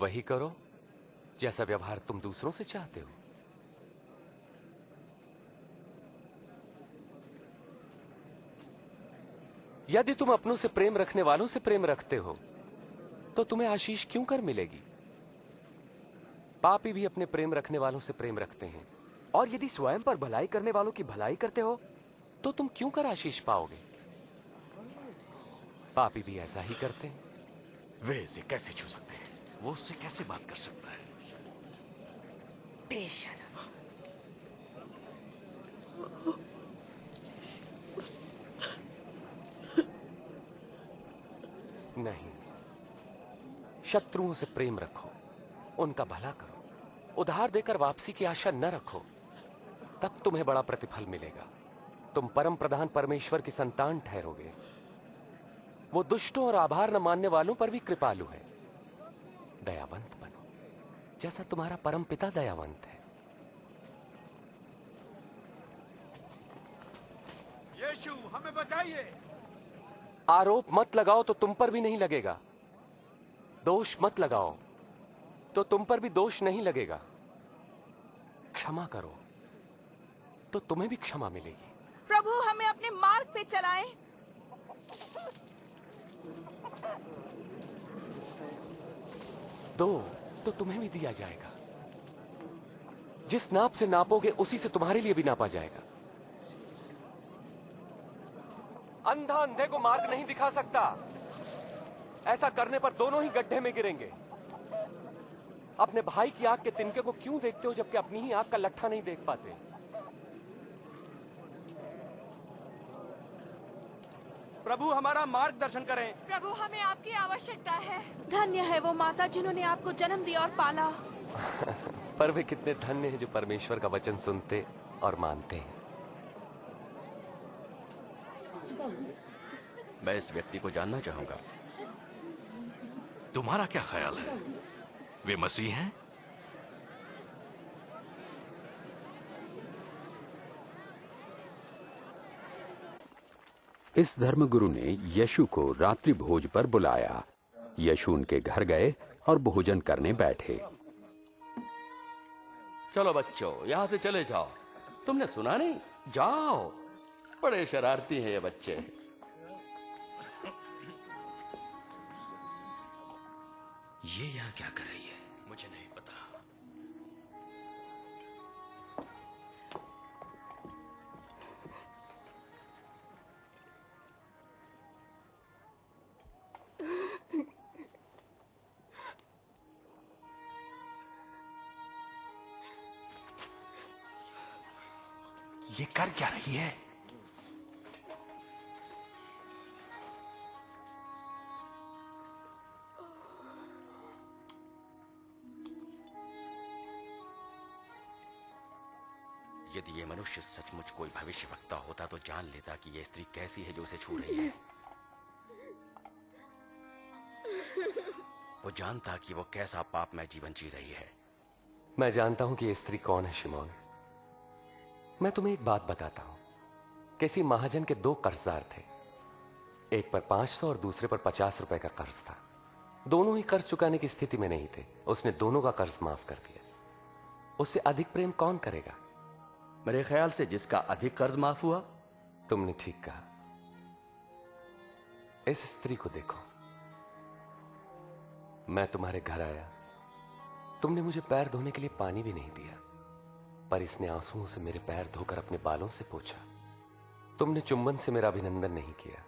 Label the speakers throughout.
Speaker 1: वही करो जैसा व्यवहार तुम दूसरों से चाहते हो। यदि तुम अपनों से प्रेम रखने वालों से प्रेम रखते हो तो तुम्हें आशीष क्यों कर मिलेगी? पापी भी अपने प्रेम रखने वालों से प्रेम रखते हैं।
Speaker 2: और यदि स्वयं पर भलाई करने वालों की भलाई करते हो
Speaker 1: तो तुम क्यों कर आशीष पाओगे? पापी भी ऐसा ही करते हैं।
Speaker 3: वे इसे कैसे छू सकते हैं? वो उससे कैसे बात कर सकता है?
Speaker 4: बेशर्म।
Speaker 1: नहीं, शत्रुओं से प्रेम रखो, उनका भला करो, उधार देकर वापसी की आशा न रखो, तब तुम्हें बड़ा प्रतिफल मिलेगा। तुम परम प्रधान परमेश्वर की संतान ठहरोगे। वो दुष्टों और आभार न मानने वालों पर भी कृपालु है। दयावंत बनो जैसा तुम्हारा परम पिता दयावंत है।
Speaker 3: यीशु, हमें बचाइए।
Speaker 1: आरोप मत लगाओ तो तुम पर भी नहीं लगेगा। दोष मत लगाओ तो तुम पर भी दोष नहीं लगेगा। क्षमा करो तो तुम्हें भी क्षमा मिलेगी।
Speaker 4: प्रभु, हमें अपने मार्ग पे चलाएं।
Speaker 1: दो तो तुम्हें भी दिया जाएगा। जिस नाप से नापोगे उसी से तुम्हारे लिए भी नापा जाएगा। अंधा अंधे को मार्ग नहीं दिखा सकता। ऐसा करने पर दोनों ही गड्ढे में गिरेंगे। अपने भाई की आंख के तिनके को क्यों देखते हो जबकि अपनी ही आंख का लट्ठा नहीं देख पाते?
Speaker 3: प्रभु, हमारा मार्गदर्शन करें।
Speaker 4: प्रभु, हमें आपकी आवश्यकता है। धन्य है वो माता जिन्होंने आपको जन्म दिया और पाला।
Speaker 1: पर वे कितने धन्य हैं जो परमेश्वर का वचन सुनते और मानते हैं।
Speaker 5: मैं इस व्यक्ति को जानना चाहूंगा।
Speaker 3: तुम्हारा क्या ख्याल है? वे मसीह हैं?
Speaker 6: इस धर्मगुरु ने यीशु को रात्रि भोज पर बुलाया। यीशु उनके घर गए और भोजन करने बैठे।
Speaker 5: चलो बच्चों, यहां से चले जाओ। तुमने सुना नहीं? जाओ। बड़े शरारती हैं ये बच्चे।
Speaker 3: ये यहाँ क्या कर रही है? मुझे नहीं पता। ये कर क्या रही है?
Speaker 5: यदि ये मनुष्य सचमुच कोई भविष्यवक्ता होता तो जान लेता कि ये स्त्री कैसी है जो उसे छू रही है। वो जानता कि वो कैसा पापमय जीवन जी रही है।
Speaker 1: मैं जानता हूं कि ये स्त्री कौन है शिमोन। मैं तुम्हें एक बात बताता हूं। किसी महाजन के दो कर्जदार थे। एक पर 500 और दूसरे पर 50 रुपए का कर्ज था। दोनों ही कर्ज चुकाने की स्थिति में नहीं थे। उसने दोनों का कर्ज माफ कर दिया। उससे अधिक प्रेम कौन करेगा?
Speaker 5: मेरे ख्याल से जिसका अधिक कर्ज माफ हुआ।
Speaker 1: तुमने ठीक कहा। इस स्त्री को देखो। मैं तुम्हारे घर आया, तुमने मुझे पैर धोने के लिए पानी भी नहीं दिया, पर इसने आंसुओं से मेरे पैर धोकर अपने बालों से पोंछा। तुमने चुंबन से मेरा अभिनंदन नहीं किया,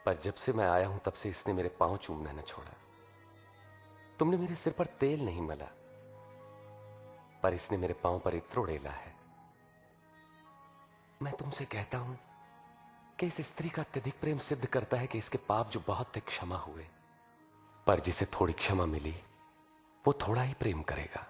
Speaker 1: पर जब से मैं आया हूं तब से इसने मेरे पांव चूमना न छोड़ा। तुमने मेरे सिर पर तेल नहीं मला, पर इसने मेरे पांव पर इत्र उड़ेला है। मैं तुमसे कहता हूं कि इस स्त्री का अत्यधिक प्रेम सिद्ध करता है कि इसके पाप जो बहुत थे क्षमा हुए, पर जिसे थोड़ी क्षमा मिली वो थोड़ा ही प्रेम करेगा।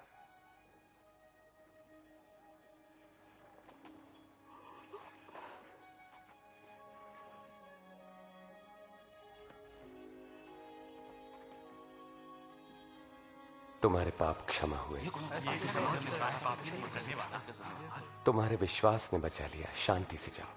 Speaker 1: तुम्हारे पाप क्षमा हुए। तुम्हारे विश्वास ने बचा लिया। शांति से जाओ।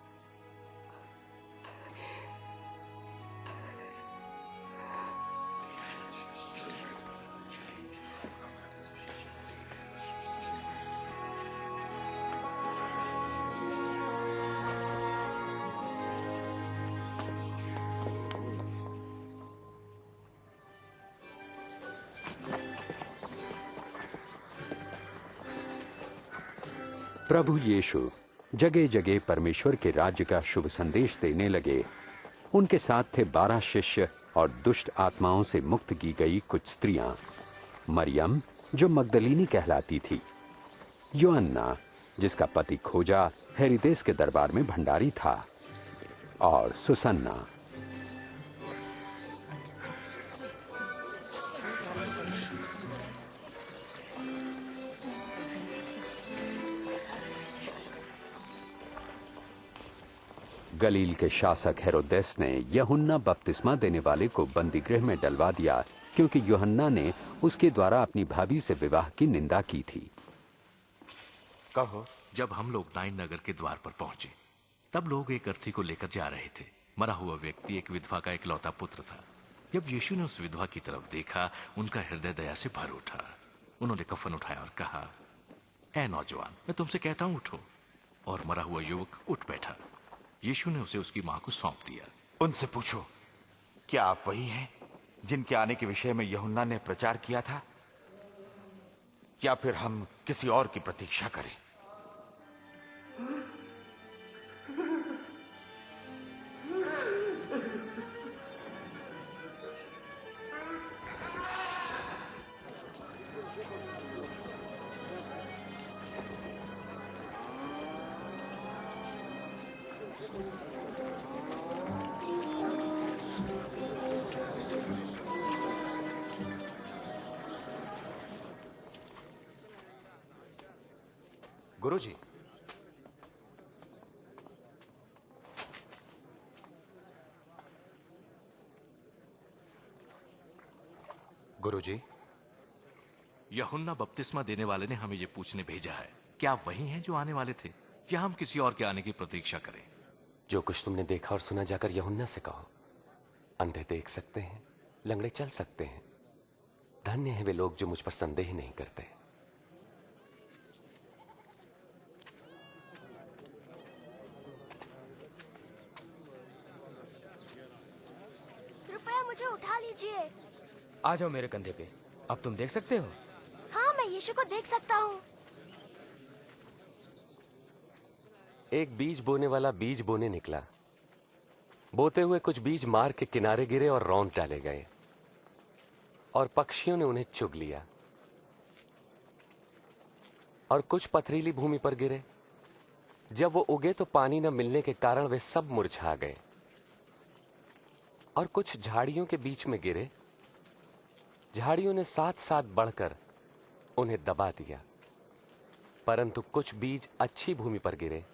Speaker 6: प्रभु यीशु जगह जगह परमेश्वर के राज्य का शुभ संदेश देने लगे। उनके साथ थे 12 शिष्य और दुष्ट आत्माओं से मुक्त की गई कुछ स्त्रियां, मरियम जो मगदलीनी कहलाती थी, योअन्ना जिसका पति खोजा हेरोदेस के दरबार में भंडारी था, और सुसन्ना। गलील के शासक हेरोदेस ने यूहन्ना बपतिस्मा देने वाले को बंदी गृह में डलवा दिया, क्योंकि यूहन्ना ने उसके द्वारा अपनी भाभी से विवाह की निंदा की थी।
Speaker 3: कहो।
Speaker 7: जब हम लोग नाइन नगर के द्वार पर पहुंचे, तब लोग एक अर्थी को लेकर जा रहे थे। मरा हुआ व्यक्ति एक विधवा का इकलौता पुत्र था। जब यीशु ने उस विधवा की तरफ देखा, उनका हृदय दया से भर उठा। उन्होंने कफन उठाया और कहा, ऐ नौजवान, मैं तुमसे कहता हूं, उठो। और मरा हुआ युवक उठ बैठा। यीशु ने उसे उसकी मां को सौंप दिया।
Speaker 3: उनसे पूछो, क्या आप वही हैं जिनके आने के विषय में यूहन्ना ने प्रचार किया था, या फिर हम किसी और की प्रतीक्षा करें? गुरुजी, गुरुजी,
Speaker 7: यूहन्ना बपतिस्मा देने वाले ने हमें ये पूछने भेजा है, क्या आप वही हैं जो आने वाले थे, या हम किसी और के आने की प्रतीक्षा करें?
Speaker 1: जो कुछ तुमने देखा और सुना जाकर यूहन्ना से कहो। अंधे देख सकते हैं, लंगड़े चल सकते हैं। धन्य हैं वे लोग जो मुझ पर संदेह नहीं करते।
Speaker 8: कृपया मुझे उठा लीजिए।
Speaker 2: आ जाओ मेरे कंधे पे। अब तुम देख सकते हो?
Speaker 8: हाँ, मैं यीशु को देख सकता हूँ।
Speaker 1: एक बीज बोने वाला बीज बोने निकला। बोते हुए कुछ बीज मार्ग के किनारे गिरे और रौंद डाले गए, और पक्षियों ने उन्हें चुग लिया। और कुछ पथरीली भूमि पर गिरे। जब वो उगे तो पानी न मिलने के कारण वे सब मुरझा गए। और कुछ झाड़ियों के बीच में गिरे। झाड़ियों ने साथ साथ बढ़कर उन्हें दबा दिया। परंतु कुछ बीज अच्छी भूमि पर गिरे,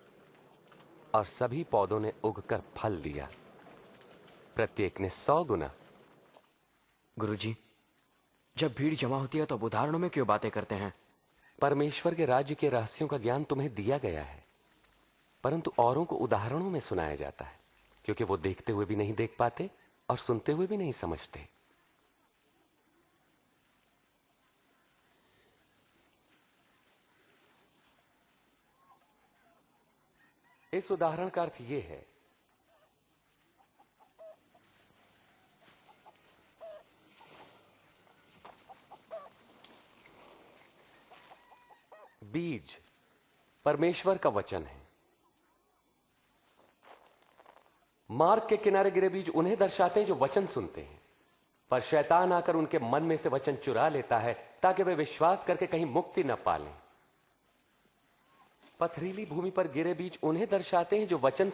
Speaker 1: और सभी पौधों ने उगकर फल दिया, प्रत्येक ने 100 गुना।
Speaker 2: गुरुजी, जब भीड़ जमा होती है तो उदाहरणों में क्यों बातें करते हैं?
Speaker 1: परमेश्वर के राज्य के रहस्यों का ज्ञान तुम्हें दिया गया है, परंतु औरों को उदाहरणों में सुनाया जाता है, क्योंकि वो देखते हुए भी नहीं देख पाते और सुनते हुए भी नहीं समझते। इस उदाहरण का अर्थ यह है, बीज परमेश्वर का वचन है। मार्ग के किनारे गिरे बीज उन्हें दर्शाते हैं जो वचन सुनते हैं, पर शैतान आकर उनके मन में से वचन चुरा लेता है, ताकि वे विश्वास करके कहीं मुक्ति न पालें। पथरीली भूमि पर गिरे बीज उन्हें दर्शाते हैं जो वचन